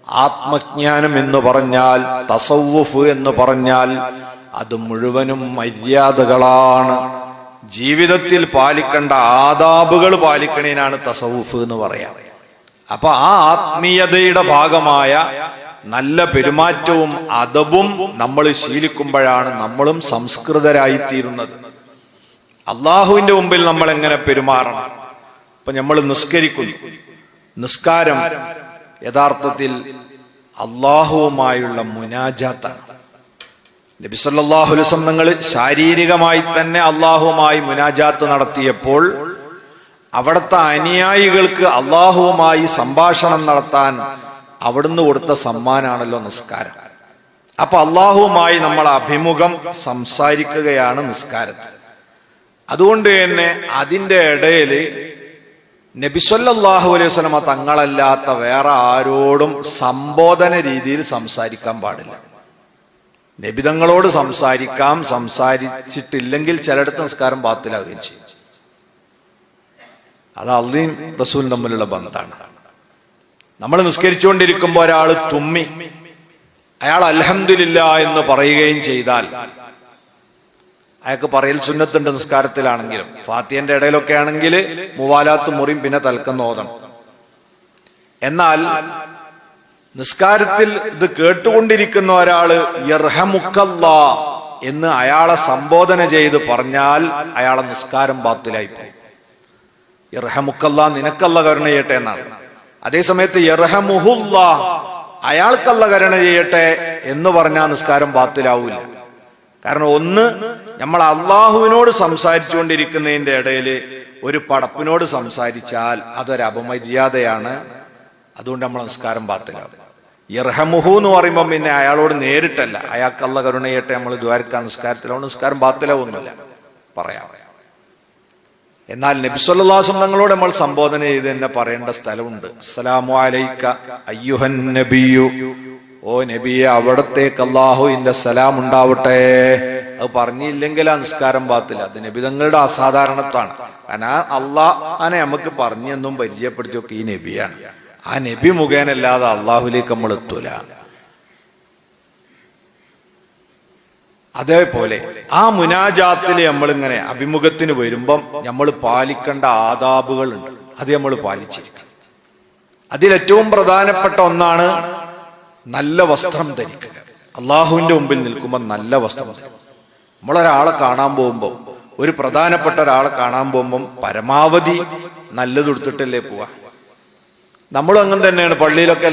ആത്മജ്ഞാനം എന്ന് പറഞ്ഞാൽ, തസവ്വുഫ് എന്ന് പറഞ്ഞാൽ അത് മുഴുവനും മര്യാദകളാണ്. ജീവിതത്തിൽ പാലിക്കേണ്ട ആദാബുകൾ പാലിക്കണേനാണ് തസവ്വുഫ് എന്ന് പറയാം. അപ്പൊ ആ ആത്മീയതയുടെ ഭാഗമായ നല്ല പെരുമാറ്റവും അദബും നമ്മൾ ശീലിക്കുമ്പോഴാണ് നമ്മളും സംസ്കൃതരായിത്തീരുന്നത്. അള്ളാഹുവിന്റെ മുമ്പിൽ നമ്മൾ എങ്ങനെ പെരുമാറണം? ഇപ്പൊ നമ്മൾ നിസ്കരിക്കുന്നു. നിസ്കാരം യഥാർത്ഥത്തിൽ അള്ളാഹുവുമായുള്ള മുനാജാത്താണ്. നബി സല്ലല്ലാഹു അലൈഹി വസല്ലം തങ്ങൾ ശാരീരികമായി തന്നെ അള്ളാഹുവുമായി മുനാജാത്ത് നടത്തിയപ്പോൾ അവിടുത്തെ അനുയായികൾക്ക് അള്ളാഹുവുമായി സംഭാഷണം നടത്താൻ അവിടുന്ന് കൊടുത്ത സമ്മാനാണല്ലോ നിസ്കാരം. അപ്പൊ അള്ളാഹുവുമായി നമ്മൾ അഭിമുഖം സംസാരിക്കുകയാണ് നിസ്കാരത്തിൽ. അതുകൊണ്ട് തന്നെ അതിന്റെ ഇടയിൽ നബി സല്ലല്ലാഹു അലൈഹി വസല്ലം തങ്ങളല്ലാത്ത വേറെ ആരോടും സംബോധന രീതിയിൽ സംസാരിക്കാൻ പാടില്ല. നബിതങ്ങളോട് സംസാരിക്കാം, സംസാരിച്ചിട്ടില്ലെങ്കിൽ ചിലയിടത്ത് നിസ്കാരം ബാത്തിലാവുകയും ചെയ്യും. അത് അള്ളയും റസൂലും തമ്മിലുള്ള ബന്ധമാണ്. നമ്മൾ നിസ്കരിച്ചുകൊണ്ടിരിക്കുമ്പോൾ ഒരാൾ തുമ്മി അയാൾ അൽഹംദുലില്ലാ എന്ന് പറയുകയും ചെയ്താൽ അയാൾക്ക് പറയൽ സുന്നത്തുണ്ട്. നിസ്കാരത്തിലാണെങ്കിലും ഫാത്തിഹന്റെ ഇടയിലൊക്കെ ആണെങ്കിൽ മുവാലാത്ത് മുറിയും, പിന്നെ തൽക്കം ഓതണം. എന്നാൽ നിസ്കാരത്തിൽ ഇത് കേട്ടുകൊണ്ടിരിക്കുന്ന ഒരാള് യർഹമുക്കല്ലാ എന്ന് അയാളെ സംബോധന ചെയ്ത് പറഞ്ഞാൽ അയാളെ നിസ്കാരം ബാത്തിലായി പോകും. യർഹമുക്കല്ലാ, നിനക്കല്ല കരുണ ചെയ്യട്ടെ എന്നാണ്. അതേസമയത്ത് യർഹമുഹുല്ലാ, അയാൾക്കല്ല കരുണ ചെയ്യട്ടെ എന്ന് പറഞ്ഞാൽ നിസ്കാരം ബാത്തിലാവൂല. കാരണം ഒന്ന്, നമ്മൾ അള്ളാഹുവിനോട് സംസാരിച്ചുകൊണ്ടിരിക്കുന്നതിന്റെ ഇടയിൽ ഒരു പടപ്പിനോട് സംസാരിച്ചാൽ അതൊരു അപമര്യാദയാണ്. അതുകൊണ്ട് നമ്മൾ നിസ്കാരം ബാത്തിലാവും. യർഹമുഹു എന്ന് പറയുമ്പോൾ പിന്നെ അയാളോട് നേരിട്ടല്ല, അയാൾക്കല്ല കരുണ ചെയ്യട്ടെ നമ്മൾ ദ്വാരക്കാൻ നിസ്കാരത്തിലാവുന്ന നിസ്കാരം ബാത്തിലാവൊന്നുമില്ല പറയാം. എന്നാൽ നബി സല്ലല്ലാഹു അലൈഹി വസല്ലം തങ്ങളോട് നമ്മൾ സംബോധന ചെയ്ത് തന്നെ പറയേണ്ട സ്ഥലമുണ്ട്. അസ്സലാമു അലൈക അയ്യുഹൻ നബിയു, ഓ നബിയെ അവിടത്തേക്ക് അല്ലാഹുവിന്റെ സലാം ഉണ്ടാവട്ടെ. അത് പറഞ്ഞില്ലെങ്കിൽ ആ നിസ്കാരം ബാത്തില്ല. അത് നബി തങ്ങളുടെ അസാധാരണത്വമാണ്. കാരണം അള്ളാഹനെ നമുക്ക് പറഞ്ഞെന്നും പരിചയപ്പെടുത്തിയൊക്കെ ഈ നബിയാണ്. ആ നബി മുഖേനല്ലാതെ അള്ളാഹുലേക്ക് നമ്മൾ എത്തൂല. അതേപോലെ ആ മുനാജാത്തില് നമ്മളിങ്ങനെ അഭിമുഖത്തിന് വരുമ്പം നമ്മൾ പാലിക്കേണ്ട ആദാബുകളുണ്ട്. അത് നമ്മൾ പാലിച്ചിരിക്കണം. അതിലേറ്റവും പ്രധാനപ്പെട്ട ഒന്നാണ് നല്ല വസ്ത്രം ധരിക്കുക. അള്ളാഹുവിന്റെ മുമ്പിൽ നിൽക്കുമ്പോൾ നല്ല വസ്ത്രം ധരിക്കുക. നമ്മളൊരാളെ കാണാൻ പോകുമ്പോൾ, ഒരു പ്രധാനപ്പെട്ട ഒരാളെ കാണാൻ പോകുമ്പം പരമാവധി നല്ലത് എടുത്തിട്ടല്ലേ പോവാ. നമ്മളും അങ്ങനെ തന്നെയാണ്. പള്ളിയിലൊക്കെ